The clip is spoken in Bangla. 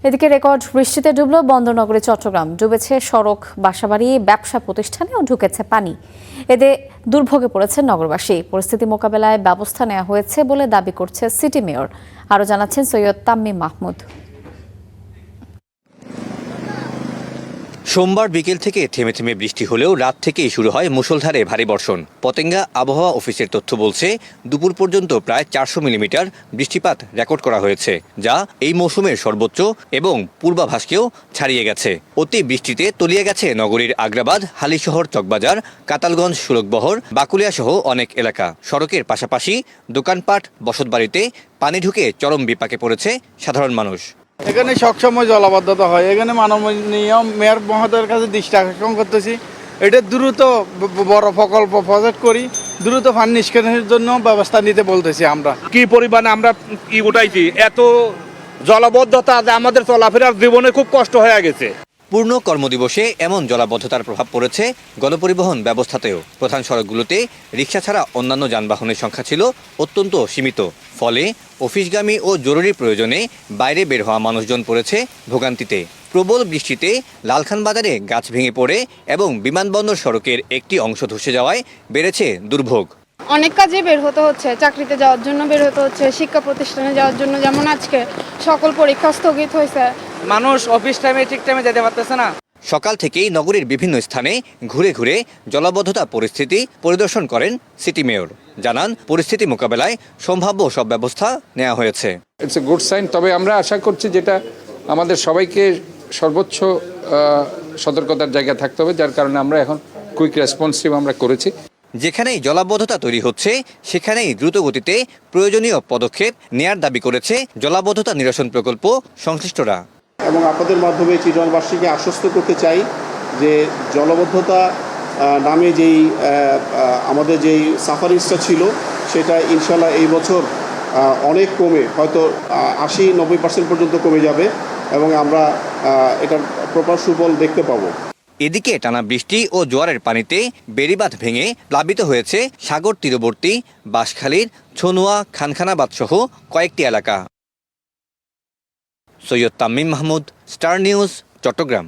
এদিকে রেকর্ড বৃষ্টিতে ডুবল বন্দরনগরী চট্টগ্রাম। ডুবেছে সড়ক, বাসাবাড়ি, ব্যবসা প্রতিষ্ঠানেও ঢুকেছে পানি। এতে দুর্ভোগে পড়েছে নগরবাসী। পরিস্থিতি মোকাবেলায় ব্যবস্থা নেওয়া হয়েছে বলে দাবি করছে সিটি মেয়র। আরও জানাচ্ছেন সৈয়দ তাম্মিম মাহমুদ। সোমবার বিকেল থেকে থেমে থেমে বৃষ্টি হলেও রাত থেকেই শুরু হয় মুষলধারে ভারী বর্ষণ। পতেঙ্গা আবহাওয়া অফিসের তথ্য বলছে, দুপুর পর্যন্ত প্রায় 400 মিলিমিটার বৃষ্টিপাত রেকর্ড করা হয়েছে, যা এই মৌসুমের সর্বোচ্চ এবং পূর্বাভাসকেও ছাড়িয়ে গেছে। অতি বৃষ্টিতে তলিয়ে গেছে নগরীর আগ্রাবাদ, হালিশহর, চকবাজার, কাতালগঞ্জ, সুলকবহর, বাকুলিয়া সহ অনেক এলাকা। সড়কের পাশাপাশি দোকানপাট, বসতবাড়িতে পানি ঢুকে চরম বিপাকে পড়েছে সাধারণ মানুষ। এখানে সবসময় জলাবদ্ধতা হয়। এখানে মাননীয় মেয়র মহোদয়ের কাছে দৃষ্টি আকর্ষণ করতেছি, এটা দ্রুত বড় প্রকল্প প্রজেক্ট করি, দ্রুত পানি নিষ্কাশনের জন্য ব্যবস্থা নিতে বলতেছি। আমরা কি পরিমাণে আমরা উঠাইছি, এত জলাবদ্ধতা আমাদের চলাফেরার জীবনে খুব কষ্ট হয়ে গেছে। পূর্ণ কর্মদিবসে এমন জলাবদ্ধতার প্রভাব পড়েছে গণপরিবহন ব্যবস্থাতেও। প্রধান সড়কগুলোতে রিকশা ছাড়া অন্যান্য যানবাহনের সংখ্যা ছিল অত্যন্ত সীমিত। ফলে অফিসগামী ও জরুরি প্রয়োজনে বাইরে বের হওয়া মানুষজন পড়েছে ভোগান্তিতে। প্রবল বৃষ্টিতে লালখান বাজারে গাছ ভেঙে পড়ে এবং বিমানবন্দর সড়কের একটি অংশ ধসে যাওয়ায় বেড়েছে দুর্ভোগ। অনেক কাজে বের হতে হচ্ছে, চাকরিতে যাওয়ার জন্য বের হতে হচ্ছে, শিক্ষা প্রতিষ্ঠানে যাওয়ার জন্য। যেমন আজকে সকল পরীক্ষা স্থগিত হয়েছে, মানুষ অফিস টাইমে ঠিক টাইমে যেতে পারতেছে না। সকাল থেকেই নগরীর বিভিন্ন স্থানে ঘুরে ঘুরে জলাবদ্ধতা পরিস্থিতি পরিদর্শন করেন সিটি মেয়র। জানান, পরিস্থিতি মোকাবেলায় সম্ভাব্য সব ব্যবস্থা নেওয়া হয়েছে। It's a good sign. তবে আমরা আশা করছি যেটা আমাদের সবাইকে সর্বোচ্চ সতর্কতার জায়গা থাকতে হবে, যার কারণে আমরা এখন কুইক রেসপন্সিভ আমরা করেছি। যেখানেই জলাবদ্ধতা তৈরি হচ্ছে সেখানেই দ্রুত গতিতে প্রয়োজনীয় পদক্ষেপ নেয়ার দাবি করেছে জলাবদ্ধতা নিরসন প্রকল্প সংশ্লিষ্টরা। এবং আপনাদের মাধ্যমে চিটগাঁওবাসীকে আশ্বস্ত করতে চাই যে জলাবদ্ধতা নামে আমাদের যেই সাফারিংসটা ছিল সেটা ইনশাল্লাহ এই বছর অনেক কমে, হয়তো 80-90% পর্যন্ত কমে যাবে এবং আমরা এটার প্রপার সুফল দেখতে পাবো। এদিকে টানা বৃষ্টি ও জোয়ারের পানিতে বেড়িবাঁধ ভেঙে প্লাবিত হয়েছে সাগর তীরবর্তী বাঁশখালীর ছনুয়া, খানখানাবাদ সহ কয়েকটি এলাকা। Syed Tamim Mahmud, star news, Chittagong.